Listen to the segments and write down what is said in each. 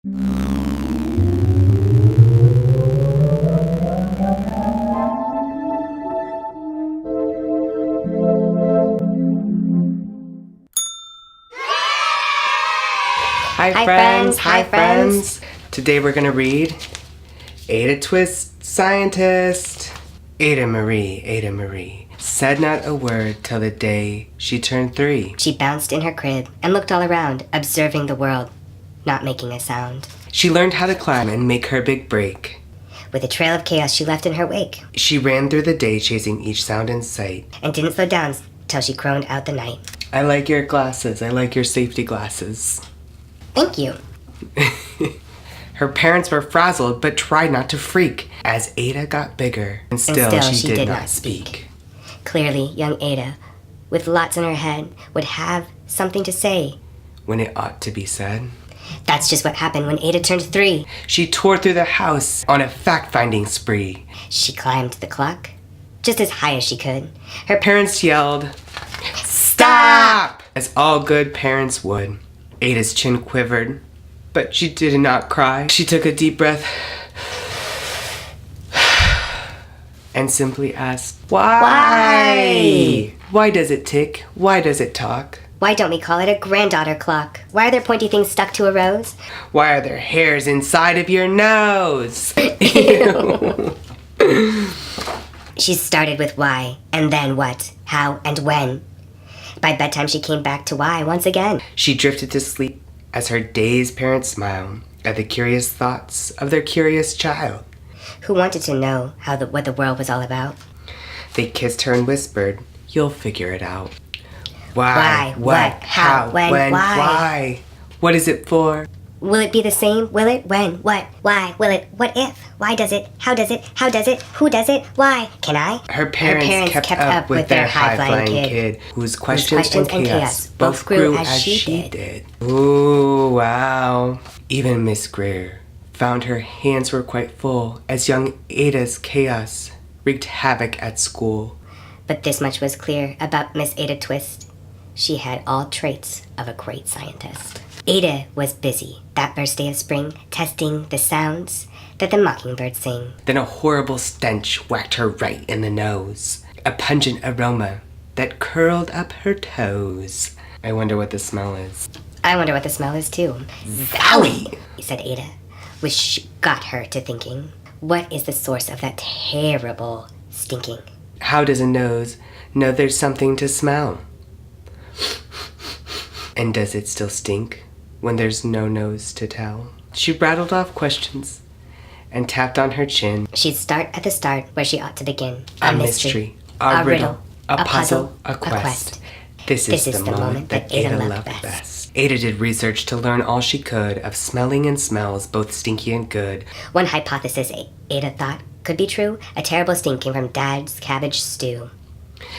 Hi friends, hi friends. Today we're gonna read Ada Twist, Scientist. Ada Marie, said not a word till the day she turned 3. She bounced in her crib and looked all around, observing the world, not making a sound. She learned how to climb and make her big break. With a trail of chaos she left in her wake, She ran through the day chasing each sound in sight. and didn't slow down till she crooned out the night. I like your glasses, I like your safety glasses. Thank you. Her parents were frazzled but tried not to freak as Ada got bigger, and still she did not speak. Clearly, young Ada, with lots in her head, would have something to say. When it ought to be said. That's just what happened when Ada turned 3. She tore through the house on a fact-finding spree. She climbed the clock just as high as she could. Her Parents yelled, "Stop!" as all good parents would. Ada's chin quivered, but she did not cry. She took a deep breath and simply asked, Why? Why does it tick? Why does it talk? Why don't we call it a granddaughter clock? Why are there pointy things stuck to a rose? Why are there hairs inside of your nose? She started with why, and then what, how, and when. By bedtime she came back to why once again. She drifted to sleep as her dazed parents smiled at the curious thoughts of their curious child. Who wanted to know what the world was all about. They kissed her and whispered, "You'll figure it out." Why? What? How? When? Why? What is it for? Will it be the same? Will it? When? What? Why? Will it? What if? Why does it? How does it? How does it? Who does it? Why? Can I? Her parents kept up with their high-flying kid, whose questions and chaos both grew as she did. Ooh, wow. Even Miss Greer found her hands were quite full as young Ada's chaos wreaked havoc at school. But this much was clear about Miss Ada Twist. She had all traits of a great scientist. Ada was busy that first day of spring, testing the sounds that the mockingbirds sing. Then a horrible stench whacked her right in the nose. A pungent aroma that curled up her toes. I wonder what the smell is. I wonder what the smell is too. Zowie! Said Ada, which got her to thinking. What is the source of that terrible stinking? How does a nose know there's something to smell? And does it still stink when there's no nose to tell? She rattled off questions and tapped on her chin. She'd start at the start where she ought to begin. A mystery, a riddle, a puzzle, a quest. This is the moment that Ada loved best. Ada did research to learn all she could of smelling and smells, both stinky and good. One hypothesis Ada thought could be true. A terrible stink came from Dad's cabbage stew.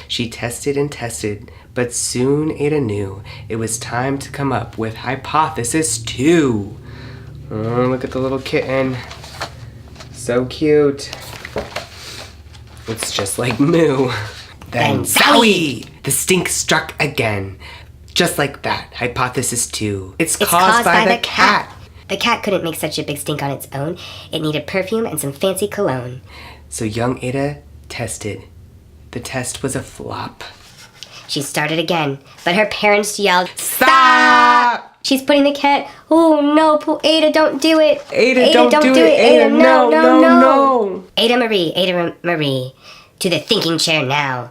She tested and tested, but soon Ada knew it was time to come up with hypothesis 2. Oh, look at the little kitten. So cute. It's just like Moo. Then zowie! The stink struck again. Just like that, hypothesis 2. It's caused by the cat. The cat couldn't make such a big stink on its own. It needed perfume and some fancy cologne. So young Ada tested. The test was a flop. She started again, but her parents yelled, "Stop! She's putting the cat. Oh no, Ada, don't do it. Ada, don't do it. Ada, no. Ada Marie, to the thinking chair now.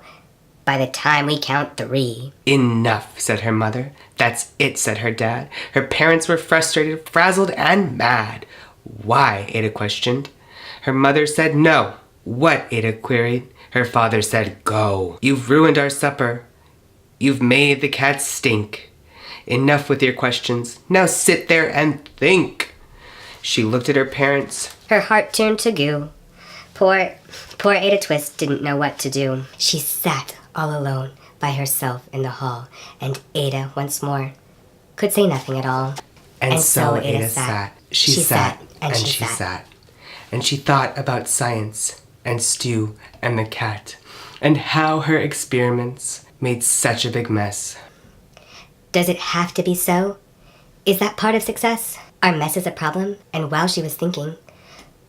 By the time we count 3. Enough, said her mother. That's it, said her dad. Her parents were frustrated, frazzled, and mad. Why? Ada questioned. Her mother said no. What? Ada queried. Her father said, go. You've ruined our supper. You've made the cat stink. Enough with your questions. Now sit there and think. She looked at her parents. Her heart turned to goo. Poor Ada Twist didn't know what to do. She sat all alone by herself in the hall, and Ada once more could say nothing at all. And so Ada sat. She sat, and she sat. And she thought about science, and Stu, and the cat, and how her experiments made such a big mess. Does it have to be so? Is that part of success? Are messes a problem? And while she was thinking,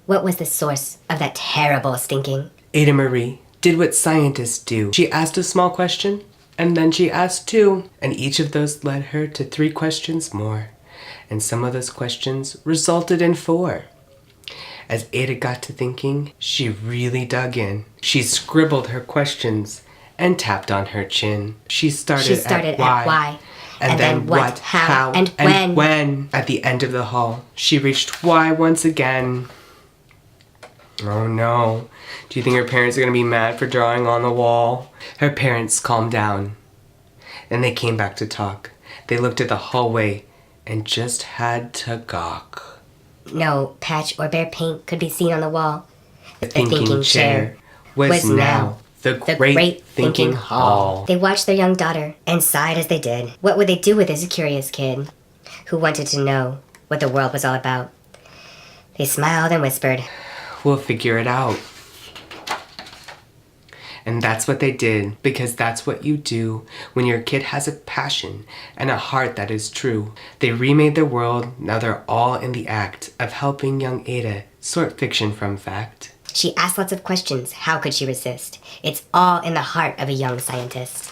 what was the source of that terrible stinking? Ada Marie did what scientists do. She asked a small question, and then she asked two, and each of those led her to 3 questions more. And some of those questions resulted in 4. As Ada got to thinking, she really dug in. She scribbled her questions and tapped on her chin. She started at why. And then what, how, and when. At the end of the hall, she reached why once again. Oh no. Do you think her parents are going to be mad for drawing on the wall? Her parents calmed down. And they came back to talk. They looked at the hallway and just had to gawk. No patch or bare paint could be seen on the wall. The thinking chair was now the great thinking hall. They watched their young daughter and sighed as they did. What would they do with this curious kid who wanted to know what the world was all about? They smiled and whispered, "We'll figure it out." And that's what they did, because that's what you do when your kid has a passion and a heart that is true. They remade their world. Now they're all in the act of helping young Ada sort fiction from fact. She asked lots of questions. How could she resist? It's all in the heart of a young scientist.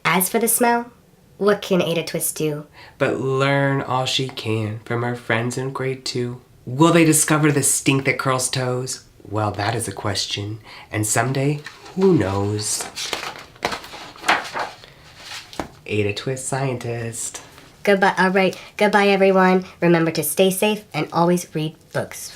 As for the smell, what can Ada Twist do? But learn all she can from her friends in grade 2. Will they discover the stink that curls toes? Well, that is a question. And someday, who knows? Ada Twist Scientist. Goodbye. All right. Goodbye, everyone. Remember to stay safe and always read books.